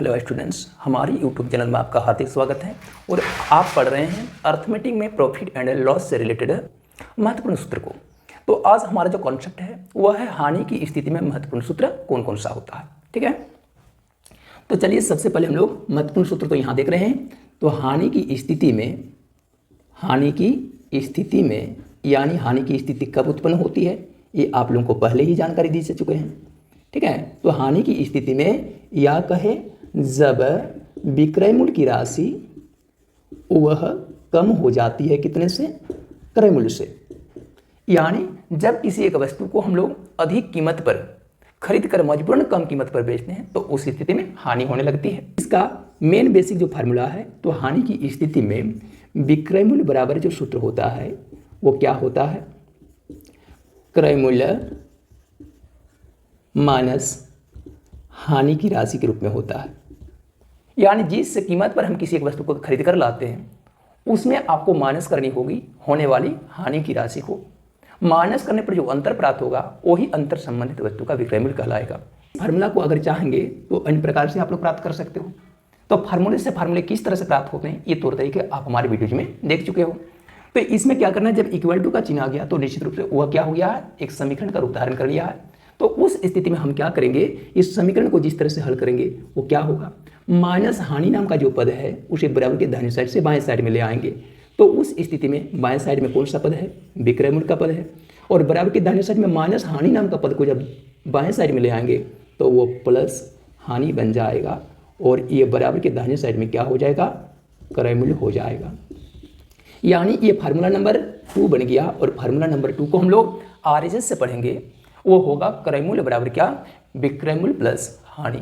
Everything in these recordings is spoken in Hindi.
हेलो स्टूडेंट्स, हमारी यूट्यूब चैनल में आपका हार्दिक स्वागत है। और आप पढ़ रहे हैं अर्थमेटिक में प्रॉफिट एंड लॉस से रिलेटेड महत्वपूर्ण सूत्र को। तो आज हमारा जो कॉन्सेप्ट है वह है हानि की स्थिति में महत्वपूर्ण सूत्र कौन कौन सा होता है। ठीक है, तो चलिए सबसे पहले हम लोग महत्वपूर्ण सूत्र तो यहाँ देख रहे हैं। तो हानि की स्थिति में यानी हानि की स्थिति कब उत्पन्न होती है, ये आप लोगों को पहले ही जानकारी दी जा चुके हैं। ठीक है, तो हानि की स्थिति में या कहे जब विक्रय मूल्य की राशि वह कम हो जाती है कितने से, क्रय मूल्य से। यानी जब किसी एक वस्तु को हम लोग अधिक कीमत पर खरीद कर मजबूरन कम कीमत पर बेचते हैं तो उस स्थिति में हानि होने लगती है। इसका मेन बेसिक जो फार्मूला है, तो हानि की स्थिति में विक्रय मूल्य बराबर जो सूत्र होता है वो क्या होता है, क्रय मूल्य माइनस हानि की राशि के रूप में होता है। यानी जिस कीमत पर हम किसी एक वस्तु को खरीद कर लाते हैं उसमें आपको माइनस करनी होगी होने वाली हानि की राशि को। माइनस करने पर जो अंतर प्राप्त होगा वही अंतर संबंधित वस्तु का विक्रय मूल्य कहलाएगा। फार्मूला को अगर चाहेंगे तो अन्य प्रकार से आप लोग प्राप्त कर सकते हो। तो फार्मूले किस तरह से प्राप्त होते हैं ये तौर तरीके आप हमारे वीडियोज में देख चुके हो। तो इसमें क्या करना है, जब इक्वल टू का चिन्ह आ गया तो निश्चित रूप से वह क्या हो गया है, एक समीकरण का रूप धारण कर लिया है। तो उस स्थिति में हम क्या करेंगे, इस समीकरण को जिस तरह से हल करेंगे वो क्या होगा, माइनस हानि नाम का जो पद है उसे बराबर के दाहिनी साइड से बाएं साइड में ले आएंगे। तो उस स्थिति में बाएं साइड में कौन सा पद है, विक्रय मूल्य का पद है, और बराबर के दाहिनी साइड में माइनस हानि नाम का पद को जब बाएं साइड में ले आएंगे तो वो प्लस हानि बन जाएगा, और ये बराबर के दाहिनी साइड में क्या हो जाएगा, क्रय मूल्य हो जाएगा। यानी ये फार्मूला नंबर 2 बन गया। और फार्मूला नंबर 2 को हम लोग आरएचएस से पढ़ेंगे, वो होगा क्रय मूल्य बराबर क्या, विक्रय मूल्य प्लस हानि।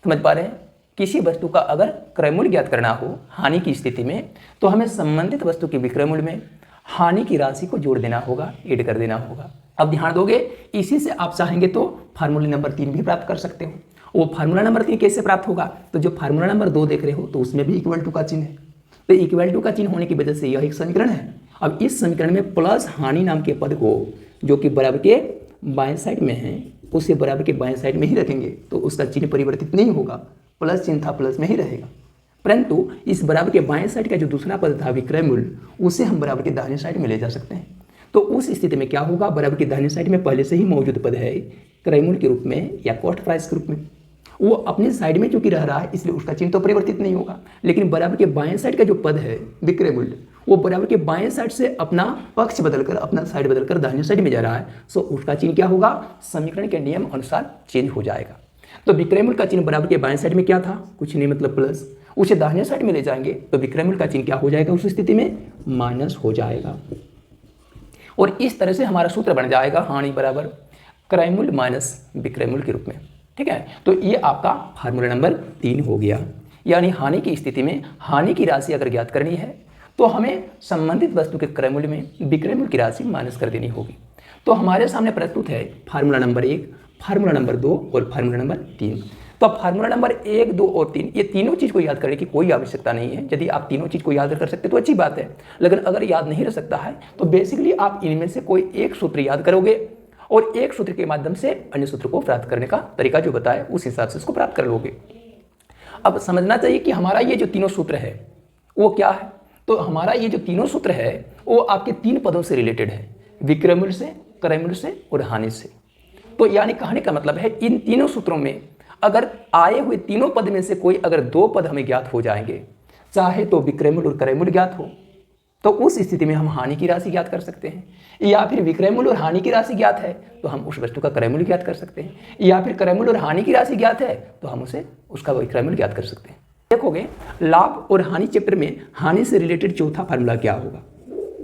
समझ पा रहे हैं, किसी वस्तु का अगर क्रय मूल्य ज्ञात करना हो हानि की स्थिति में तो हमें संबंधित वस्तु के विक्रय मूल्य में हानि की राशि को जोड़ देना होगा, ऐड कर देना होगा। अब ध्यान दोगे, इसी से आप चाहेंगे तो फार्मूला नंबर 3 भी प्राप्त कर सकते हो। वो फार्मूला नंबर 3 कैसे प्राप्त होगा, तो जो फार्मूला नंबर 2 देख रहे हो तो उसमें भी इक्वल टू का चिन्ह है। तो इक्वल टू का चिन्ह होने की वजह से यह एक समीकरण है। अब इस समीकरण में प्लस हानि नाम के पद को जो कि बराबर के बाएं साइड में है उसे बराबर के बाएं साइड में ही रखेंगे, तो उसका चिन्ह परिवर्तित नहीं होगा, प्लस चिन्ह था प्लस में ही रहेगा। परंतु इस बराबर के बाएं साइड का जो दूसरा पद था विक्रय मूल्य, उसे हम बराबर के दाहिने साइड में ले जा सकते हैं। तो उस स्थिति में क्या होगा, बराबर के दाहिने साइड में पहले से ही मौजूद पद है क्रय मूल्य के रूप में या कॉस्ट प्राइस के रूप में, वो अपने साइड में चूंकि रह रहा है इसलिए उसका चिन्ह तो परिवर्तित नहीं होगा। लेकिन बराबर के बाएं साइड का जो पद है विक्रय मूल्य, वो बराबर के बाएं साइड से अपना पक्ष बदलकर, अपना साइड बदलकर दाहिने साइड में जा रहा है, सो उसका चिन्ह क्या होगा, समीकरण के नियम अनुसार चेंज हो जाएगा। तो विक्रय मूल्य का चिन्ह बराबर के बाएं साइड में क्या था, कुछ नहीं मतलब प्लस, उसे दाहिने साइड में ले जाएंगे तो विक्रय मूल्य का चिन्ह क्या हो जाएगा, उस स्थिति में माइनस हो जाएगा। और इस तरह से हमारा सूत्र बन जाएगा हानि बराबर क्रय मूल्य माइनस विक्रय मूल्य के रूप में। ठीक है, तो ये आपका फार्मूला नंबर 3 हो गया। यानी हानि की स्थिति में हानि की राशि अगर ज्ञात करनी है तो हमें संबंधित वस्तु के क्रय मूल्य में विक्रय मूल्य की राशि माइनस कर देनी होगी। तो हमारे सामने प्रस्तुत है फार्मूला नंबर 1, फार्मूला नंबर 2 और फार्मूला नंबर 3। तो अब फार्मूला नंबर 1, 2 और 3 ये तीनों चीज़ को याद करने की कोई आवश्यकता नहीं है। यदि आप तीनों चीज़ को याद कर सकते तो अच्छी बात है, लेकिन अगर याद नहीं रह सकता है तो बेसिकली आप इनमें से कोई एक सूत्र याद करोगे और एक सूत्र के माध्यम से अन्य सूत्र को प्राप्त करने का तरीका जो बताया उस हिसाब से इसको प्राप्त कर लोगे। अब समझना चाहिए कि हमारा ये जो तीनों सूत्र है वो क्या है। तो हमारा ये जो तीनों सूत्र है वो आपके 3 पदों से रिलेटेड है, विक्रय मूल्य से, क्रय मूल्य से और हानि से। तो यानी कहने का मतलब है इन तीनों सूत्रों में अगर आए हुए तीनों पद में से कोई अगर 2 पद हमें ज्ञात हो जाएंगे, चाहे तो विक्रय मूल्य और क्रय मूल्य ज्ञात हो, तो उस स्थिति में हम हानि की राशि ज्ञात कर सकते हैं। या फिर विक्रय मूल्य और हानि की राशि ज्ञात है तो हम उस वस्तु का क्रय मूल्य ज्ञात कर सकते हैं। या फिर क्रय मूल्य और हानि की राशि ज्ञात है तो हम उसका विक्रय मूल्य ज्ञात कर सकते हैं। देखोगे लाभ और हानि चैप्टर में हानि से रिलेटेड चौथा फार्मूला क्या होगा,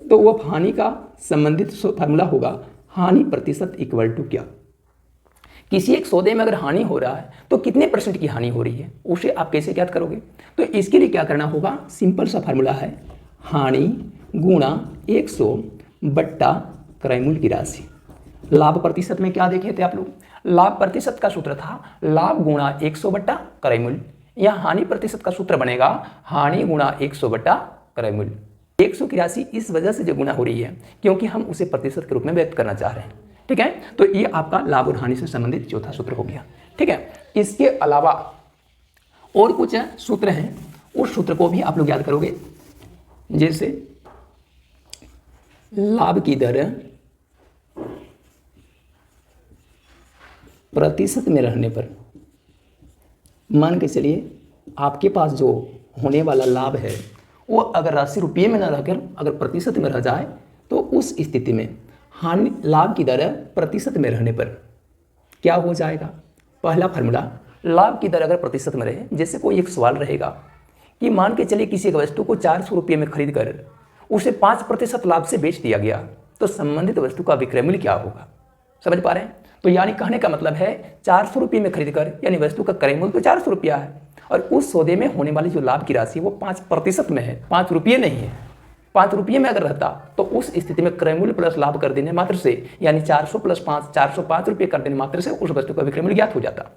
तो वह हानि का संबंधित फार्मूला होगा हानि प्रतिशत इक्वल टू क्या। किसी एक सौदे में अगर हानि हो रहा है तो कितने % की हानि हो रही है उसे आप कैसे ज्ञात करोगे। तो इसके लिए क्या करना होगा, सिंपल सा फार्मूला है हानि गुणा 100 बट्टा क्रय मूल्य की राशि। लाभ प्रतिशत में क्या देखे थे आप लोग, लाभ प्रतिशत का सूत्र था लाभ गुणा 100 बट्टा क्रय मूल्य। यहाँ हानि प्रतिशत का सूत्र बनेगा हानि गुणा 100 बट्टा क्रय मूल्य। 100 की राशि इस वजह से जो गुणा हो रही है क्योंकि हम उसे प्रतिशत के रूप में व्यक्त करना चाह रहे हैं। ठीक है, तो ये आपका लाभ और हानि से संबंधित चौथा सूत्र हो गया। ठीक है, इसके अलावा और कुछ सूत्र हैं, उस सूत्र को भी आप लोग याद करोगे। जैसे लाभ की दर प्रतिशत में रहने पर, मान के चलिए आपके पास जो होने वाला लाभ है वो अगर राशि रुपये में न रहकर अगर प्रतिशत में रह जाए, तो उस स्थिति में हानि लाभ की दर प्रतिशत में रहने पर क्या हो जाएगा। पहला फार्मूला, लाभ की दर अगर प्रतिशत में रहे, जैसे कोई एक सवाल रहेगा कि मान के चलिए किसी एक वस्तु को 400 रुपये में खरीद कर उसे 5% लाभ से बेच दिया गया, तो संबंधित वस्तु का विक्रय मूल्य क्या होगा। समझ पा रहे हैं। तो यानी कहने का मतलब है 400 रुपये में खरीद कर, यानी वस्तु का क्रय मूल्य तो 400 रुपया है और उस सौदे में होने वाली जो लाभ की राशि वो 5% में है, 5 रुपये नहीं है। 5 रुपये में अगर रहता तो उस स्थिति में क्रय मूल्य प्लस लाभ कर देने मात्र से, यानी 400 + 5, 405 रुपये कर देने मात्र से उस वस्तु का विक्रय मूल्य ज्ञात हो जाता।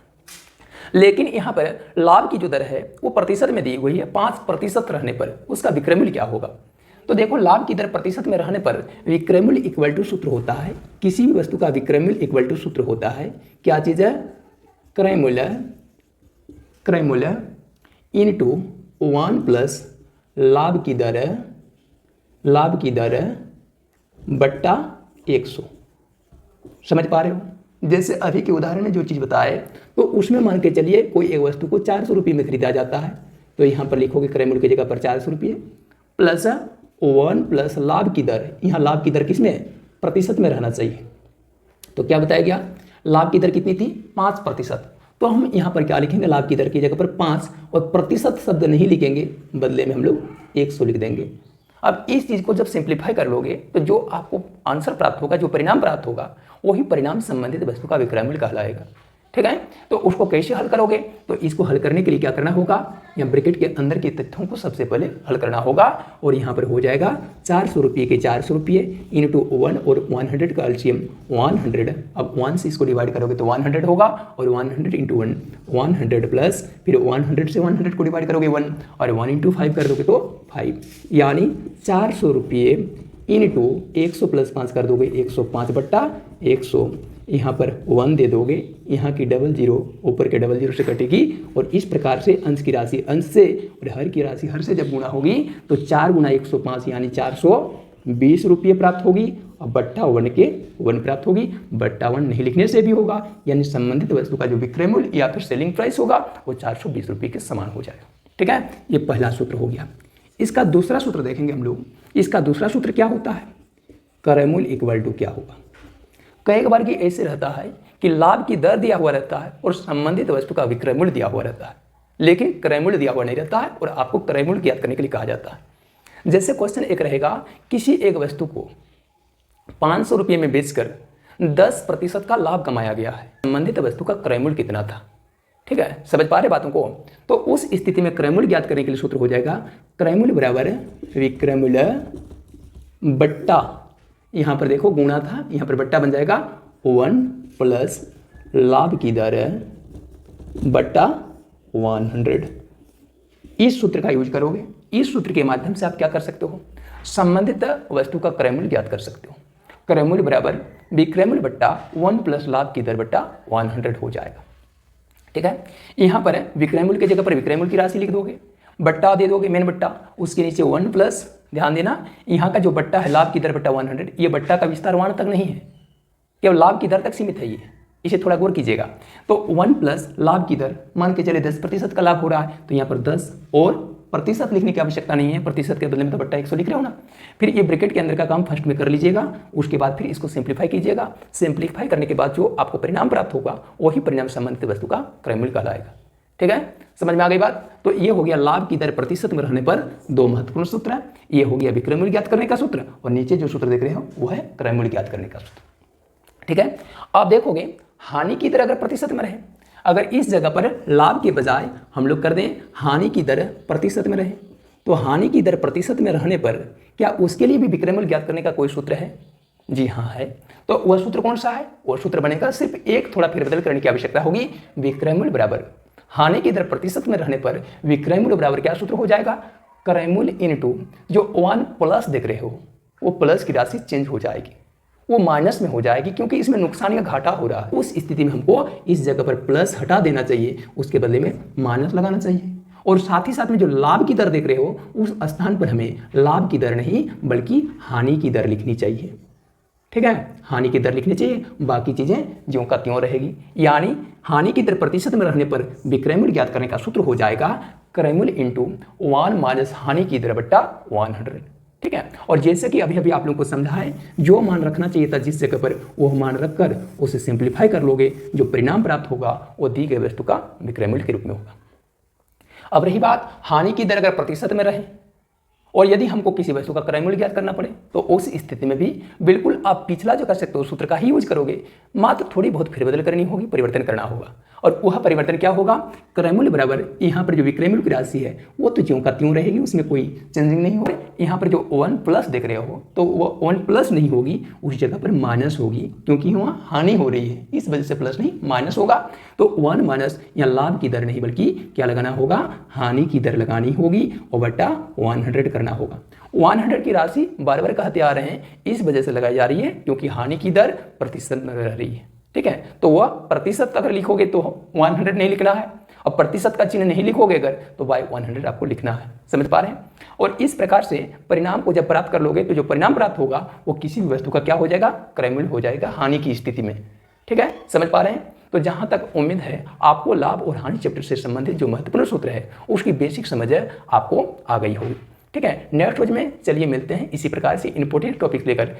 लेकिन यहाँ पर लाभ की जो दर है वो प्रतिशत में दी हुई है, 5% रहने पर उसका विक्रय मूल्य क्या होगा। तो देखो, लाभ की दर प्रतिशत में रहने पर विक्रय मूल्य इक्वल टू सूत्र होता है, किसी भी वस्तु का विक्रय मूल्य इक्वल टू सूत्र होता है, क्या चीज़ है, क्रय मूल्य इनटू 1 प्लस लाभ की दर बट्टा 100। समझ पा रहे हो। जैसे अभी के उदाहरण में जो चीज़ बताए, तो उसमें मान के चलिए कोई एक वस्तु को 400 रुपये में खरीदा जाता है, तो यहाँ पर लिखोगे क्रय मूल्य की जगह पर 400 रुपये प्लस 1 प्लस लाभ की दर। यहाँ लाभ की दर किस में, प्रतिशत में रहना चाहिए। तो क्या बताया गया, लाभ की दर कितनी थी, 5%। तो हम यहाँ पर क्या लिखेंगे, लाभ की दर की जगह पर 5 और प्रतिशत शब्द नहीं लिखेंगे, बदले में हम लोग 100 लिख देंगे। अब इस चीज़ को जब सिंप्लीफाई कर लोगे तो जो आपको आंसर प्राप्त होगा, जो परिणाम प्राप्त होगा, वही परिणाम संबंधित वस्तु का विक्रय मूल्य कहलाएगा। ठीक है। तो उसको कैसे हल करोगे, तो इसको हल करने के लिए क्या करना होगा, यहाँ ब्रैकेट के अंदर के तथ्यों को सबसे पहले हल करना होगा और यहाँ पर हो जाएगा 400 रुपये के 400 रुपये इंटू 1 और 100 का एलसीएम 100। अब 1 से इसको डिवाइड करोगे तो 100 होगा और 100 इंटू 1 100 प्लस फिर 100 से 100 को डिवाइड करोगे 1 और 1 इंटू 5 कर दोगे तो 5, यानी 400 रुपये इंटू 100 प्लस 5 कर दोगे 105 बट्टा 100। यहाँ पर 1 दे दोगे, यहाँ की डबल जीरो ऊपर के डबल जीरो से कटेगी और इस प्रकार से अंश की राशि अंश से और हर की राशि हर से जब गुणा होगी तो 4 गुना 105 यानी 420 रुपये प्राप्त होगी और बट्टा 1 के 1 प्राप्त होगी। बट्टा 1 नहीं लिखने से भी होगा, यानी संबंधित वस्तु का जो विक्रय मूल्य या फिर सेलिंग प्राइस होगा वो 420 रुपये के समान हो जाएगा। ठीक है, ये पहला सूत्र हो गया। इसका दूसरा सूत्र देखेंगे हम लोग। इसका दूसरा सूत्र क्या होता है, क्रय मूल्य इक्वल टू क्या होगा। कई बार की ऐसे रहता है कि लाभ की दर दिया हुआ रहता है और संबंधित वस्तु का विक्रय मूल्य दिया हुआ रहता है, लेकिन क्रय मूल्य दिया हुआ नहीं रहता है और आपको क्रय मूल्य ज्ञात करने के लिए कहा जाता है। जैसे क्वेश्चन एक रहेगा, किसी एक वस्तु को 500 रुपये में बेचकर 10% का लाभ कमाया गया है, संबंधित वस्तु का क्रय मूल्य कितना था। ठीक है, समझ पा रहे बातों को। तो उस स्थिति में क्रय मूल्य ज्ञात करने के लिए सूत्र हो जाएगा क्रय मूल्य बराबर विक्रय मूल्य बट्टा, यहाँ पर देखो गुणा था, यहाँ पर बट्टा बन जाएगा 1 प्लस लाभ की दर बट्टा 100। इस सूत्र का यूज करोगे। इस सूत्र के माध्यम से आप क्या कर सकते हो, संबंधित वस्तु का क्रय मूल्य ज्ञात कर सकते हो। क्रय मूल्य बराबर विक्रय मूल्य बट्टा 1 प्लस लाभ की दर बट्टा 100 हो जाएगा। ठीक है, यहाँ पर विक्रय मूल्य की जगह पर विक्रय मूल्य की राशि लिख दोगे, बट्टा दे दोगे मेन बट्टा, उसके नीचे 1 प्लस, ध्यान देना यहाँ का जो बट्टा है लाभ की दर बट्टा 100, ये बट्टा का विस्तार 1 तक नहीं है, केवल लाभ की दर तक सीमित है, ये इसे थोड़ा गौर कीजिएगा। तो 1 प्लस लाभ की दर, मान के चले 10% का लाभ हो रहा है तो यहाँ पर 10 और प्रतिशत लिखने की आवश्यकता नहीं है, प्रतिशत के बदले में तो बट्टा 100 लिख रहे हो ना। फिर ये ब्रैकेट के अंदर का काम फर्स्ट में कर लीजिएगा, उसके बाद फिर इसको सिंप्लीफाई कीजिएगा। सिंप्लीफाई करने के बाद जो आपको परिणाम प्राप्त होगा वही परिणाम संबंधित वस्तु का क्रय मूल्य कहलाएगा। ठीक है, समझ में आ गई बात। तो ये हो गया लाभ की दर प्रतिशत में रहने पर 2 महत्वपूर्ण सूत्र है। ये हो गया विक्रय मूल्य ज्ञात करने का सूत्र और नीचे जो सूत्र देख रहे हो वो है क्रय मूल्य ज्ञात करने का सूत्र। ठीक है, आप देखोगे हानि की दर अगर प्रतिशत में रहे, अगर इस जगह पर लाभ के बजाय हम लोग कर दें हानि की दर प्रतिशत में रहे, तो हानि की दर प्रतिशत में रहने पर क्या उसके लिए भी विक्रय मूल्य ज्ञात करने का कोई सूत्र है? जी हाँ है। तो वह सूत्र कौन सा है? वह सूत्र बनेगा, सिर्फ एक थोड़ा फेरबदल करने की आवश्यकता होगी। विक्रय मूल्य बराबर हानि की दर प्रतिशत में रहने पर विक्रय मूल्य बराबर क्या सूत्र हो जाएगा, क्रय मूल्य इनटू जो 1 प्लस देख रहे हो वो प्लस की राशि चेंज हो जाएगी, वो माइनस में हो जाएगी क्योंकि इसमें नुकसान या घाटा हो रहा है। उस स्थिति में हमको इस जगह पर प्लस हटा देना चाहिए, उसके बदले में माइनस लगाना चाहिए। और साथ ही साथ में जो लाभ की दर देख रहे हो उस स्थान पर हमें लाभ की दर नहीं बल्कि हानि की दर लिखनी चाहिए। ठीक है, हानि की दर लिखनी चाहिए, बाकी चीजें ज्यों का त्यों रहेगी। यानी हानि की दर प्रतिशत में रहने पर विक्रय मूल्य ज्ञात करने का सूत्र हो जाएगा क्रय मूल्य इंटू 1 माइनस हानि की दर बट्टा 100। ठीक है, और जैसे कि अभी अभी आप लोगों को समझा है, जो मान रखना चाहिए था जिस जगह पर वो मान रखकर उसे सिंप्लीफाई कर लोगे, जो परिणाम प्राप्त होगा वो दी गई वस्तु का विक्रय मूल्य के रूप में होगा। अब रही बात हानि की दर अगर प्रतिशत में रहे और यदि हमको किसी वस्तु का क्रय मूल्य ज्ञात करना पड़े तो उस स्थिति में भी बिल्कुल आप पिछला जो कर सकते हो सूत्र का ही यूज करोगे, मात्र थोड़ी बहुत फेरबदल करनी होगी, परिवर्तन करना होगा। और वह परिवर्तन क्या होगा, क्रय मूल्य बराबर यहाँ पर जो विक्रय मूल्य की राशि है वो तो ज्यों का त्यों रहेगी, उसमें कोई चेंजिंग नहीं होगी। यहाँ पर जो 1 प्लस देख रहे हो तो वो 1 प्लस नहीं होगी, उस जगह पर माइनस होगी, क्योंकि वहाँ हानि हो रही है, इस वजह से प्लस नहीं माइनस होगा। तो 1 माइनस यहाँ लाभ की दर नहीं बल्कि क्या लगाना होगा, हानि की दर लगानी होगी और बटा 100 करना होगा। 100 की राशि बार बार कहते आ रहे हैं, इस वजह से लगाई जा रही है क्योंकि हानि की दर प्रतिशत में रह रही है। ठीक है, तो वह प्रतिशत अगर लिखोगे तो 100 नहीं लिखना है, और प्रतिशत का चिन्ह नहीं लिखोगे अगर तो बाय 100 आपको लिखना है। समझ पा रहे हैं? और इस प्रकार से परिणाम को जब प्राप्त कर लोगे तो जो परिणाम प्राप्त होगा वो किसी भी वस्तु का क्या हो जाएगा, क्रय मूल्य हो जाएगा हानि की स्थिति में। ठीक है, समझ पा रहे हैं? तो जहां तक उम्मीद है आपको लाभ और हानि चैप्टर से संबंधित जो महत्वपूर्ण सूत्र है उसकी बेसिक समझ आपको आ गई होगी। ठीक है, नेक्स्ट रोज में चलिए मिलते हैं इसी प्रकार से इंपॉर्टेंट टॉपिक लेकर।